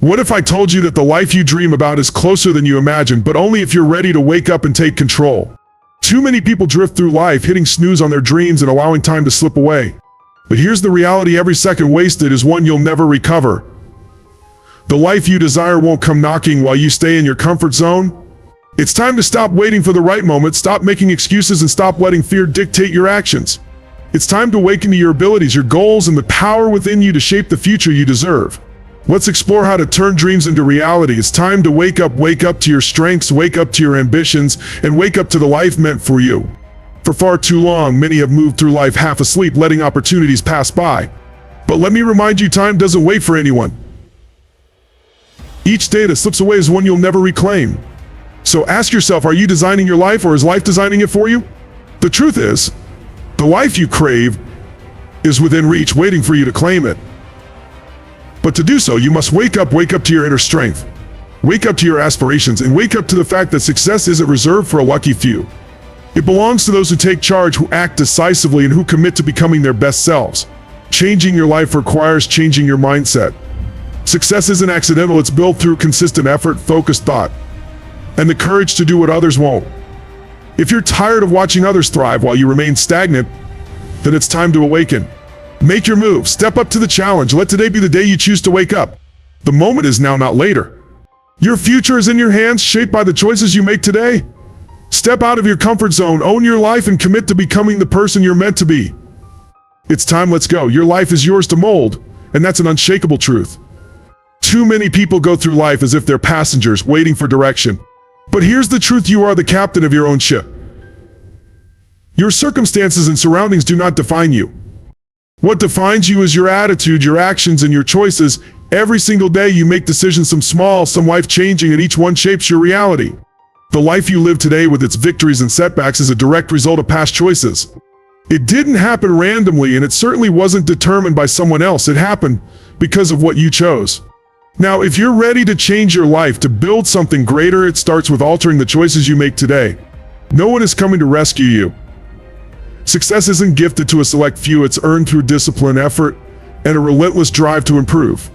What if I told you that the life you dream about is closer than you imagine, but only if you're ready to wake up and take control? Too many people drift through life hitting snooze on their dreams and allowing time to slip away. But here's the reality: every second wasted is one you'll never recover. The life you desire won't come knocking while you stay in your comfort zone. It's time to stop waiting for the right moment, stop making excuses, and stop letting fear dictate your actions. It's time to awaken to your abilities, your goals, and the power within you to shape the future you deserve. Let's explore how to turn dreams into reality. It's time to wake up to your strengths, wake up to your ambitions, and wake up to the life meant for you. For far too long, many have moved through life half asleep, letting opportunities pass by. But let me remind you, time doesn't wait for anyone. Each day that slips away is one you'll never reclaim. So ask yourself, are you designing your life, or is life designing it for you? The truth is, the life you crave is within reach, waiting for you to claim it. But to do so, you must wake up to your inner strength. Wake up to your aspirations, and wake up to the fact that success isn't reserved for a lucky few. It belongs to those who take charge, who act decisively, and who commit to becoming their best selves. Changing your life requires changing your mindset. Success isn't accidental, it's built through consistent effort, focused thought, and the courage to do what others won't. If you're tired of watching others thrive while you remain stagnant, then it's time to awaken. Make your move, step up to the challenge. Let today be the day you choose to wake up. The moment is now, not later. Your future is in your hands, shaped by the choices you make today. Step out of your comfort zone, own your life, and commit to becoming the person you're meant to be. It's time, let's go. Your life is yours to mold, and that's an unshakable truth. Too many people go through life as if they're passengers, waiting for direction. But here's the truth: you are the captain of your own ship. Your circumstances and surroundings do not define you. What defines you is your attitude, your actions, and your choices. Every single day you make decisions, some small, some life-changing, and each one shapes your reality. The life you live today, with its victories and setbacks, is a direct result of past choices. It didn't happen randomly, and it certainly wasn't determined by someone else. It happened because of what you chose. Now, if you're ready to change your life, to build something greater, it starts with altering the choices you make today. No one is coming to rescue you. Success isn't gifted to a select few, it's earned through discipline, effort, and a relentless drive to improve.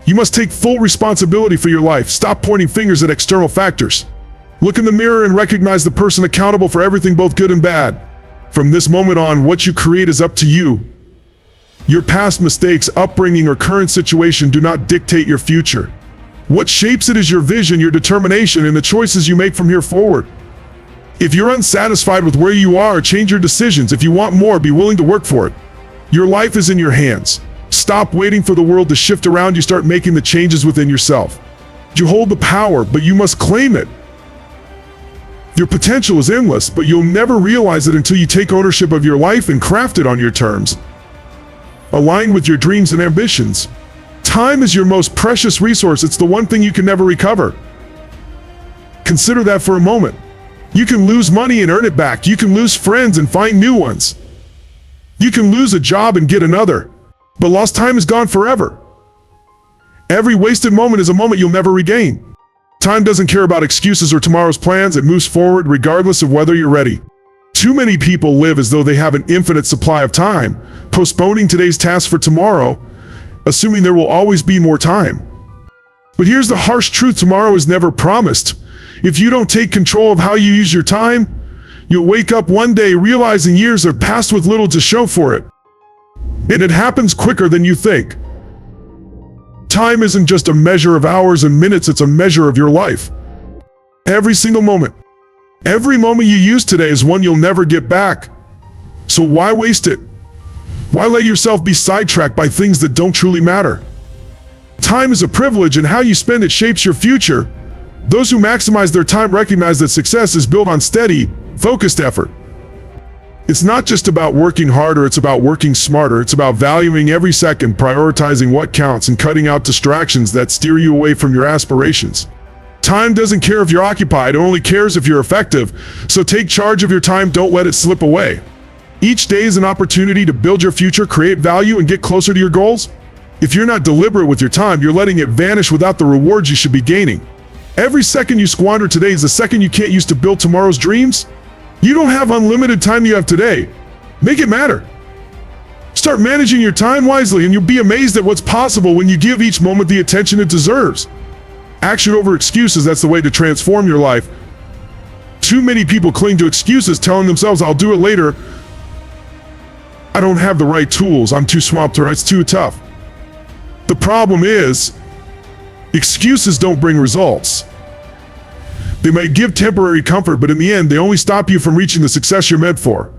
You must take full responsibility for your life. Stop pointing fingers at external factors. Look in the mirror and recognize the person accountable for everything, both good and bad. From this moment on, what you create is up to you. Your past mistakes, upbringing, or current situation do not dictate your future. What shapes it is your vision, your determination, and the choices you make from here forward. If you're unsatisfied with where you are, change your decisions. If you want more, be willing to work for it. Your life is in your hands. Stop waiting for the world to shift around you. Start making the changes within yourself. You hold the power, but you must claim it. Your potential is endless, but you'll never realize it until you take ownership of your life and craft it on your terms. Align with your dreams and ambitions. Time is your most precious resource. It's the one thing you can never recover. Consider that for a moment. You can lose money and earn it back. You can lose friends and find new ones. You can lose a job and get another. But lost time is gone forever. Every wasted moment is a moment you'll never regain. Time doesn't care about excuses or tomorrow's plans. It moves forward regardless of whether you're ready. Too many people live as though they have an infinite supply of time, postponing today's task for tomorrow, assuming there will always be more time. But here's the harsh truth: tomorrow is never promised. If you don't take control of how you use your time, you'll wake up one day realizing years have passed with little to show for it. And it happens quicker than you think. Time isn't just a measure of hours and minutes, it's a measure of your life. Every single moment. Every moment you use today is one you'll never get back. So why waste it? Why let yourself be sidetracked by things that don't truly matter? Time is a privilege, and how you spend it shapes your future. Those who maximize their time recognize that success is built on steady, focused effort. It's not just about working harder, it's about working smarter. It's about valuing every second, prioritizing what counts, and cutting out distractions that steer you away from your aspirations. Time doesn't care if you're occupied, it only cares if you're effective. So take charge of your time, don't let it slip away. Each day is an opportunity to build your future, create value, and get closer to your goals. If you're not deliberate with your time, you're letting it vanish without the rewards you should be gaining. Every second you squander today is a second you can't use to build tomorrow's dreams. You don't have unlimited time, you have today. Make it matter. Start managing your time wisely, and you'll be amazed at what's possible when you give each moment the attention it deserves. Action over excuses, that's the way to transform your life. Too many people cling to excuses, telling themselves, I'll do it later. I don't have the right tools, I'm too swamped, or it's too tough. The problem is, excuses don't bring results. They might give temporary comfort, but in the end, they only stop you from reaching the success you're meant for.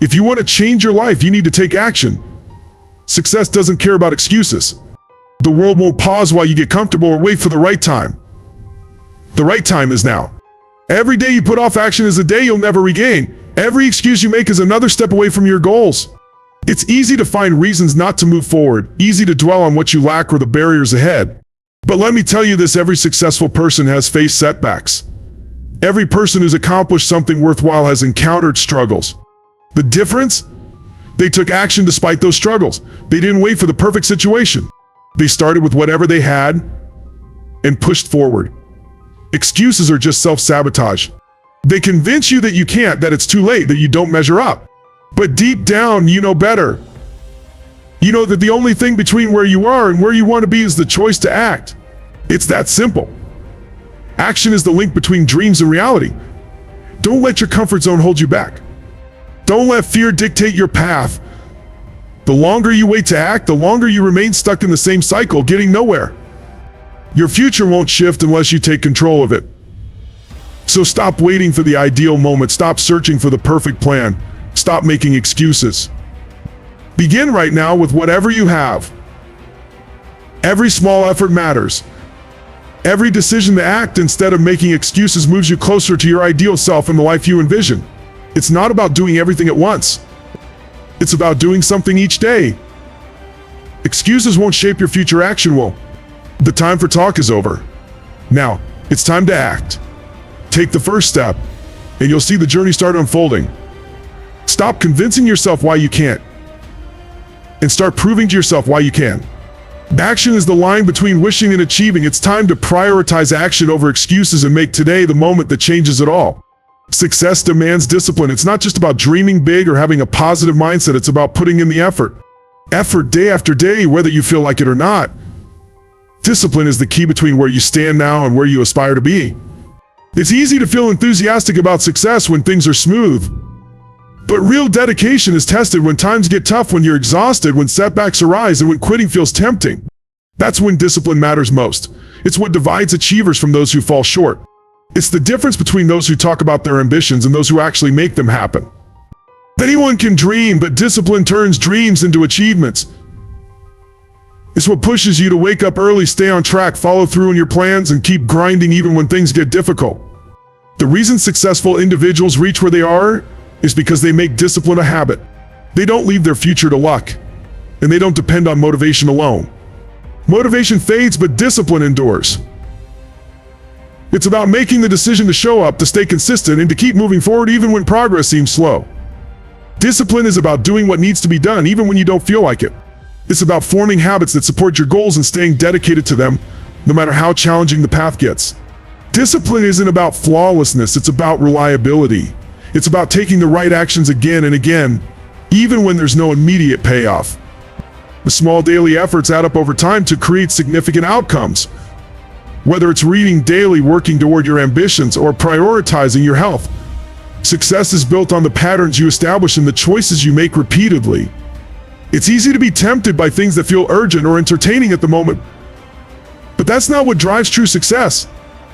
If you want to change your life, you need to take action. Success doesn't care about excuses. The world won't pause while you get comfortable or wait for the right time. The right time is now. Every day you put off action is a day you'll never regain. Every excuse you make is another step away from your goals. It's easy to find reasons not to move forward, easy to dwell on what you lack or the barriers ahead. But let me tell you this, every successful person has faced setbacks. Every person who's accomplished something worthwhile has encountered struggles. The difference? They took action despite those struggles. They didn't wait for the perfect situation. They started with whatever they had and pushed forward. Excuses are just self-sabotage. They convince you that you can't, that it's too late, that you don't measure up. But deep down, you know better. You know that the only thing between where you are and where you want to be is the choice to act. It's that simple. Action is the link between dreams and reality. Don't let your comfort zone hold you back. Don't let fear dictate your path. The longer you wait to act, the longer you remain stuck in the same cycle, getting nowhere. Your future won't shift unless you take control of it. So stop waiting for the ideal moment. Stop searching for the perfect plan. Stop making excuses. Begin right now with whatever you have. Every small effort matters. Every decision to act instead of making excuses moves you closer to your ideal self and the life you envision. It's not about doing everything at once. It's about doing something each day. Excuses won't shape your future, action will. The time for talk is over. Now, it's time to act. Take the first step, and you'll see the journey start unfolding. Stop convincing yourself why you can't, and start proving to yourself why you can. Action is the line between wishing and achieving. It's time to prioritize action over excuses and make today the moment that changes it all. Success demands discipline. It's not just about dreaming big or having a positive mindset. It's about putting in the effort. Effort day after day, whether you feel like it or not. Discipline is the key between where you stand now and where you aspire to be. It's easy to feel enthusiastic about success when things are smooth. But real dedication is tested when times get tough, when you're exhausted, when setbacks arise, and when quitting feels tempting. That's when discipline matters most. It's what divides achievers from those who fall short. It's the difference between those who talk about their ambitions and those who actually make them happen. Anyone can dream, but discipline turns dreams into achievements. It's what pushes you to wake up early, stay on track, follow through on your plans, and keep grinding even when things get difficult. The reason successful individuals reach where they are is because they make discipline a habit. They don't leave their future to luck, and they don't depend on motivation alone. Motivation fades, but discipline endures. It's about making the decision to show up, to stay consistent, and to keep moving forward even when progress seems slow. Discipline is about doing what needs to be done even when you don't feel like it. It's about forming habits that support your goals and staying dedicated to them, no matter how challenging the path gets. Discipline isn't about flawlessness, it's about reliability. It's about taking the right actions again and again, even when there's no immediate payoff. The small daily efforts add up over time to create significant outcomes. Whether it's reading daily, working toward your ambitions, or prioritizing your health, success is built on the patterns you establish and the choices you make repeatedly. It's easy to be tempted by things that feel urgent or entertaining at the moment, but that's not what drives true success.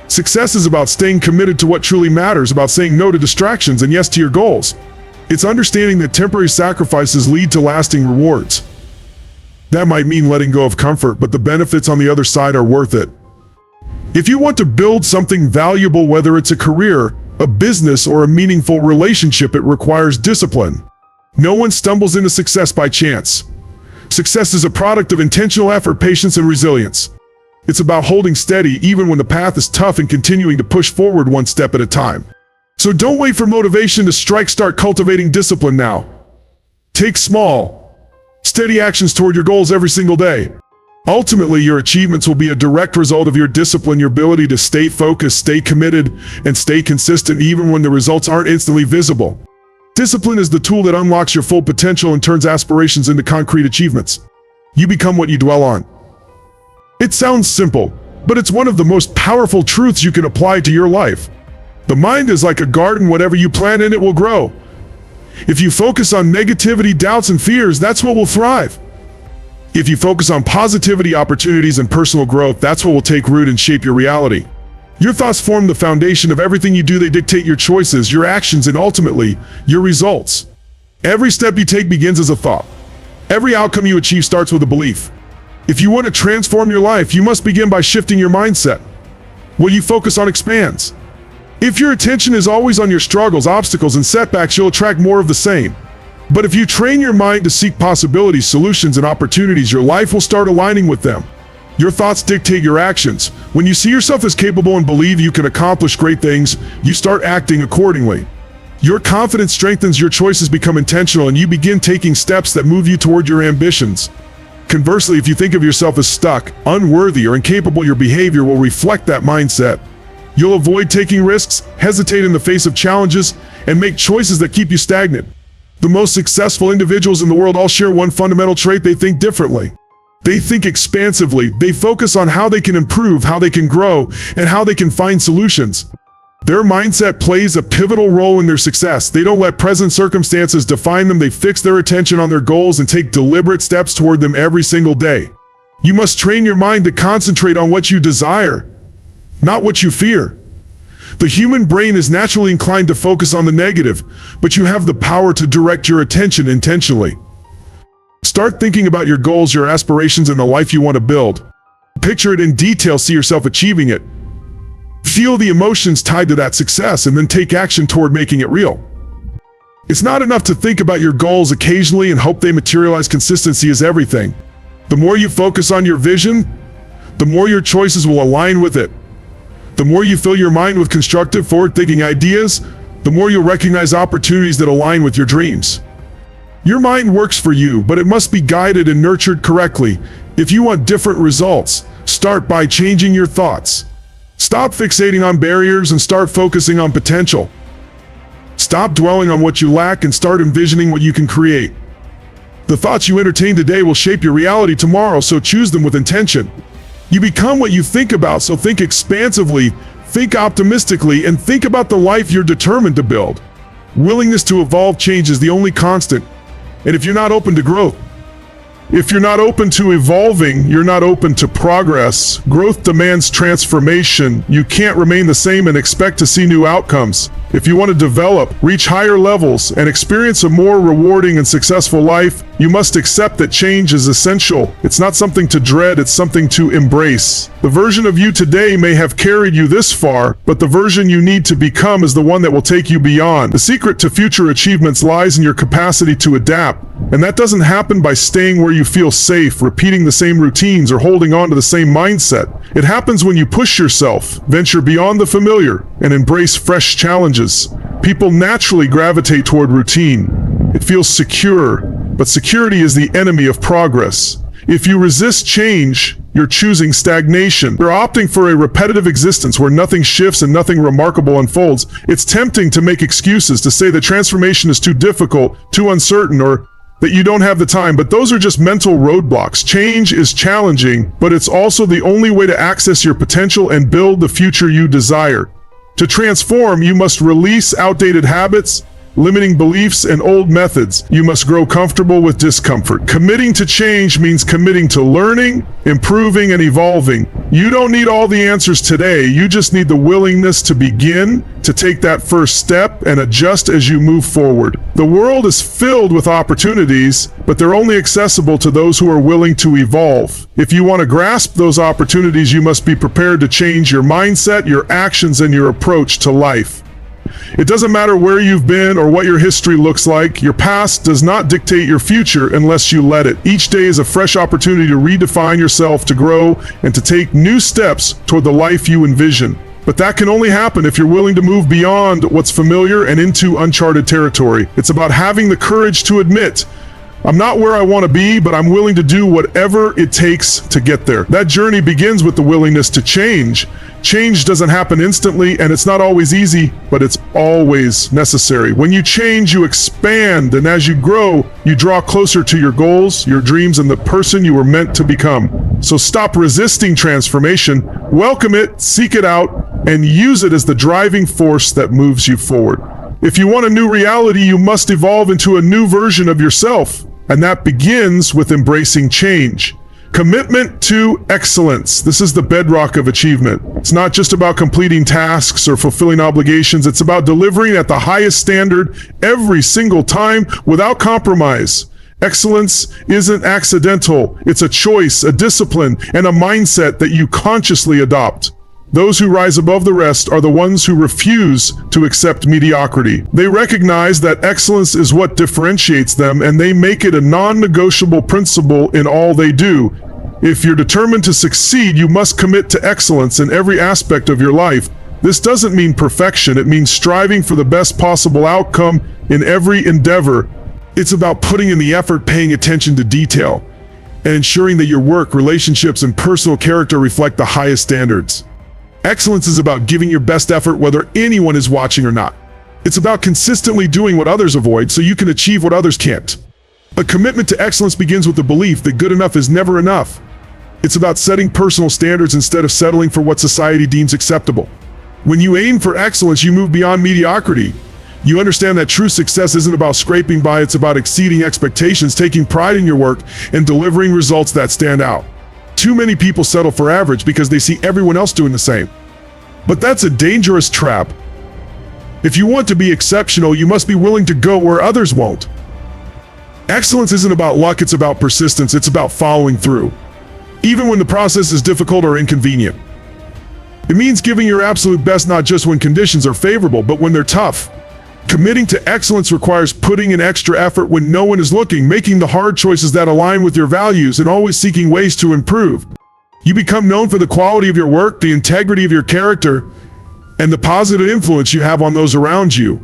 Success is about staying committed to what truly matters, about saying no to distractions and yes to your goals. It's understanding that temporary sacrifices lead to lasting rewards. That might mean letting go of comfort, but the benefits on the other side are worth it. If you want to build something valuable, whether it's a career, a business, or a meaningful relationship, it requires discipline. No one stumbles into success by chance. Success is a product of intentional effort, patience, and resilience. It's about holding steady even when the path is tough and continuing to push forward one step at a time. So don't wait for motivation to strike, start cultivating discipline now. Take small, steady actions toward your goals every single day. Ultimately, your achievements will be a direct result of your discipline, your ability to stay focused, stay committed, and stay consistent even when the results aren't instantly visible. Discipline is the tool that unlocks your full potential and turns aspirations into concrete achievements. You become what you dwell on. It sounds simple, but it's one of the most powerful truths you can apply to your life. The mind is like a garden. Whatever you plant in it will grow. If you focus on negativity, doubts, and fears, that's what will thrive. If you focus on positivity, opportunities, and personal growth, that's what will take root and shape your reality. Your thoughts form the foundation of everything you do. They dictate your choices, your actions, and ultimately, your results. Every step you take begins as a thought. Every outcome you achieve starts with a belief. If you want to transform your life, you must begin by shifting your mindset. What you focus on expands. If your attention is always on your struggles, obstacles, and setbacks, you'll attract more of the same. But if you train your mind to seek possibilities, solutions, and opportunities, your life will start aligning with them. Your thoughts dictate your actions. When you see yourself as capable and believe you can accomplish great things, you start acting accordingly. Your confidence strengthens, your choices become intentional, and you begin taking steps that move you toward your ambitions. Conversely, if you think of yourself as stuck, unworthy, or incapable, your behavior will reflect that mindset. You'll avoid taking risks, hesitate in the face of challenges, and make choices that keep you stagnant. The most successful individuals in the world all share one fundamental trait: they think differently. They think expansively. They focus on how they can improve, how they can grow, and how they can find solutions. Their mindset plays a pivotal role in their success. They don't let present circumstances define them. They fix their attention on their goals and take deliberate steps toward them every single day. You must train your mind to concentrate on what you desire, not what you fear. The human brain is naturally inclined to focus on the negative, but you have the power to direct your attention intentionally. Start thinking about your goals, your aspirations, and the life you want to build. Picture it in detail, see yourself achieving it. Feel the emotions tied to that success, and then take action toward making it real. It's not enough to think about your goals occasionally and hope they materialize. Consistency is everything. The more you focus on your vision, the more your choices will align with it. The more you fill your mind with constructive, forward-thinking ideas, the more you'll recognize opportunities that align with your dreams. Your mind works for you, but it must be guided and nurtured correctly. If you want different results, start by changing your thoughts. Stop fixating on barriers and start focusing on potential. Stop dwelling on what you lack and start envisioning what you can create. The thoughts you entertain today will shape your reality tomorrow, so choose them with intention. You become what you think about, so think expansively, think optimistically, and think about the life you're determined to build. Willingness to evolve change is the only constant. And if you're not open to growth, if you're not open to evolving, you're not open to progress. Growth demands transformation. You can't remain the same and expect to see new outcomes. If you want to develop, reach higher levels, and experience a more rewarding and successful life, you must accept that change is essential. It's not something to dread, it's something to embrace. The version of you today may have carried you this far, but the version you need to become is the one that will take you beyond. The secret to future achievements lies in your capacity to adapt, and that doesn't happen by staying where you feel safe, repeating the same routines, or holding on to the same mindset. It happens when you push yourself, venture beyond the familiar, and embrace fresh challenges. People naturally gravitate toward routine. It feels secure, but security is the enemy of progress. If you resist change, you're choosing stagnation. You're opting for a repetitive existence where nothing shifts and nothing remarkable unfolds. It's tempting to make excuses, to say that transformation is too difficult, too uncertain, or that you don't have the time, but those are just mental roadblocks. Change is challenging, but it's also the only way to access your potential and build the future you desire. To transform, you must release outdated habits, limiting beliefs, and old methods. You must grow comfortable with discomfort. Committing to change means committing to learning, improving, and evolving. You don't need all the answers today. You just need the willingness to begin, to take that first step, and adjust as you move forward. The world is filled with opportunities, but they're only accessible to those who are willing to evolve. If you want to grasp those opportunities, you must be prepared to change your mindset, your actions, and your approach to life. It doesn't matter where you've been or what your history looks like. Your past does not dictate your future unless you let it. Each day is a fresh opportunity to redefine yourself, to grow, and to take new steps toward the life you envision. But that can only happen if you're willing to move beyond what's familiar and into uncharted territory. It's about having the courage to admit, I'm not where I want to be, but I'm willing to do whatever it takes to get there. That journey begins with the willingness to change. Change doesn't happen instantly, and it's not always easy, but it's always necessary. When you change, you expand, and as you grow, you draw closer to your goals, your dreams, and the person you were meant to become. So stop resisting transformation, welcome it, seek it out, and use it as the driving force that moves you forward. If you want a new reality, you must evolve into a new version of yourself. And that begins with embracing change. Commitment to excellence. This is the bedrock of achievement. It's not just about completing tasks or fulfilling obligations. It's about delivering at the highest standard every single time without compromise. Excellence isn't accidental. It's a choice, a discipline, and a mindset that you consciously adopt. Those who rise above the rest are the ones who refuse to accept mediocrity. They recognize that excellence is what differentiates them, and they make it a non-negotiable principle in all they do. If you're determined to succeed, you must commit to excellence in every aspect of your life. This doesn't mean perfection. It means striving for the best possible outcome in every endeavor. It's about putting in the effort, paying attention to detail, and ensuring that your work, relationships, and personal character reflect the highest standards. Excellence is about giving your best effort whether anyone is watching or not. It's about consistently doing what others avoid so you can achieve what others can't. A commitment to excellence begins with the belief that good enough is never enough. It's about setting personal standards instead of settling for what society deems acceptable. When you aim for excellence, you move beyond mediocrity. You understand that true success isn't about scraping by, it's about exceeding expectations, taking pride in your work, and delivering results that stand out. Too many people settle for average because they see everyone else doing the same. But that's a dangerous trap. If you want to be exceptional, you must be willing to go where others won't. Excellence isn't about luck, it's about persistence, it's about following through, even when the process is difficult or inconvenient. It means giving your absolute best not just when conditions are favorable, but when they're tough. Committing to excellence requires putting in extra effort when no one is looking, making the hard choices that align with your values, and always seeking ways to improve. You become known for the quality of your work, the integrity of your character, and the positive influence you have on those around you.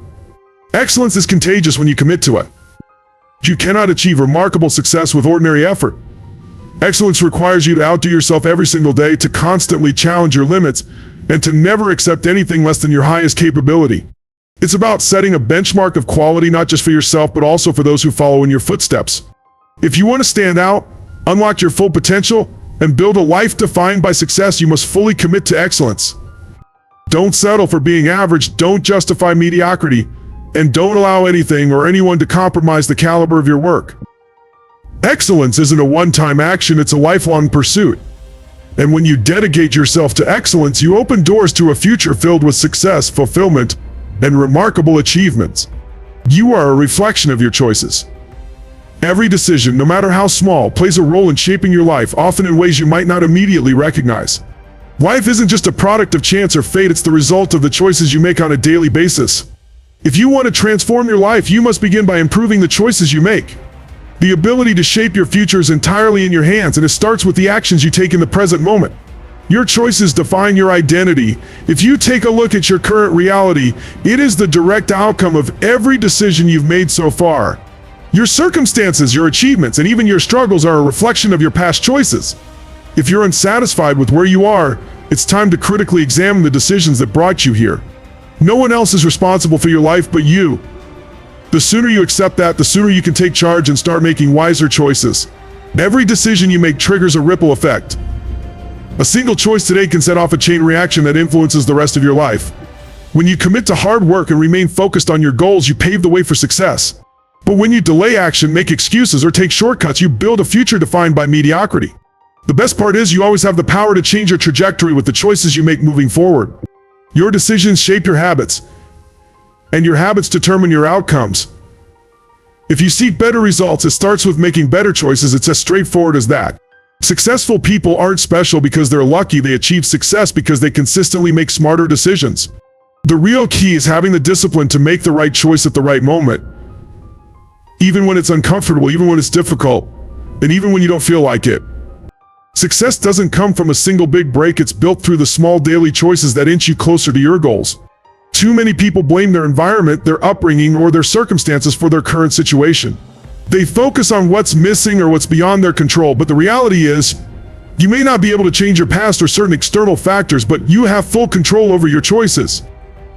Excellence is contagious when you commit to it. You cannot achieve remarkable success with ordinary effort. Excellence requires you to outdo yourself every single day, to constantly challenge your limits, and to never accept anything less than your highest capability. It's about setting a benchmark of quality not just for yourself, but also for those who follow in your footsteps. If you want to stand out, unlock your full potential, and build a life defined by success, you must fully commit to excellence. Don't settle for being average, don't justify mediocrity, and don't allow anything or anyone to compromise the caliber of your work. Excellence isn't a one-time action, it's a lifelong pursuit. And when you dedicate yourself to excellence, you open doors to a future filled with success, fulfillment, and remarkable achievements. You are a reflection of your choices. Every decision, no matter how small, plays a role in shaping your life, often in ways you might not immediately recognize. Life isn't just a product of chance or fate, it's the result of the choices you make on a daily basis. If you want to transform your life, you must begin by improving the choices you make. The ability to shape your future is entirely in your hands, and it starts with the actions you take in the present moment. Your choices define your identity. If you take a look at your current reality, it is the direct outcome of every decision you've made so far. Your circumstances, your achievements, and even your struggles are a reflection of your past choices. If you're unsatisfied with where you are, it's time to critically examine the decisions that brought you here. No one else is responsible for your life but you. The sooner you accept that, the sooner you can take charge and start making wiser choices. Every decision you make triggers a ripple effect. A single choice today can set off a chain reaction that influences the rest of your life. When you commit to hard work and remain focused on your goals, you pave the way for success. But when you delay action, make excuses, or take shortcuts, you build a future defined by mediocrity. The best part is you always have the power to change your trajectory with the choices you make moving forward. Your decisions shape your habits, and your habits determine your outcomes. If you seek better results, it starts with making better choices. It's as straightforward as that. Successful people aren't special because they're lucky, they achieve success because they consistently make smarter decisions. The real key is having the discipline to make the right choice at the right moment. Even when it's uncomfortable, even when it's difficult, and even when you don't feel like it. Success doesn't come from a single big break, it's built through the small daily choices that inch you closer to your goals. Too many people blame their environment, their upbringing, or their circumstances for their current situation. They focus on what's missing or what's beyond their control, but the reality is, you may not be able to change your past or certain external factors, but you have full control over your choices.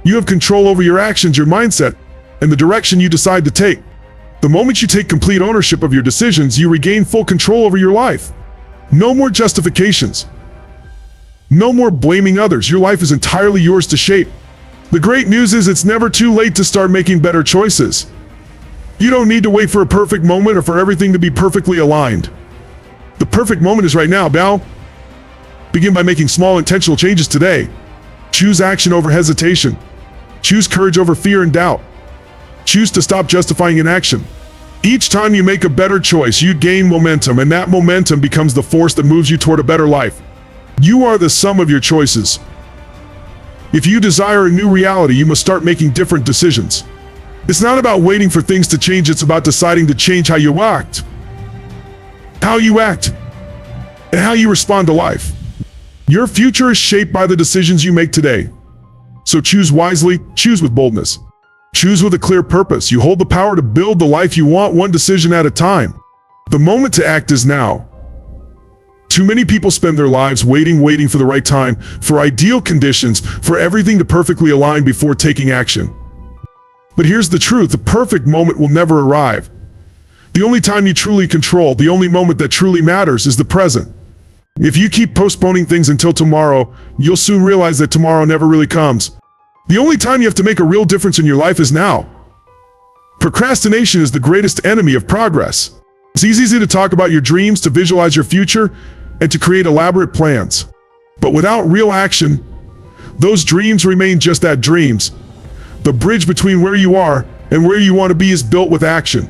You have control over your actions, your mindset, and the direction you decide to take. The moment you take complete ownership of your decisions, you regain full control over your life. No more justifications. No more blaming others. Your life is entirely yours to shape. The great news is it's never too late to start making better choices. You don't need to wait for a perfect moment or for everything to be perfectly aligned. The perfect moment is right now. Now, begin by making small intentional changes today. Choose action over hesitation. Choose courage over fear and doubt. Choose to stop justifying inaction. Each time you make a better choice, you gain momentum, and that momentum becomes the force that moves you toward a better life. You are the sum of your choices. If you desire a new reality, you must start making different decisions. It's not about waiting for things to change, it's about deciding to change how you act. How you act, and how you respond to life. Your future is shaped by the decisions you make today. So choose wisely, choose with boldness. Choose with a clear purpose. You hold the power to build the life you want, one decision at a time. The moment to act is now. Too many people spend their lives waiting for the right time, for ideal conditions, for everything to perfectly align before taking action. But here's the truth, the perfect moment will never arrive. The only time you truly control, the only moment that truly matters, is the present. If you keep postponing things until tomorrow, you'll soon realize that tomorrow never really comes. The only time you have to make a real difference in your life is now. Procrastination is the greatest enemy of progress. It's easy to talk about your dreams, to visualize your future, and to create elaborate plans. But without real action, those dreams remain just that, dreams. The bridge between where you are and where you want to be is built with action.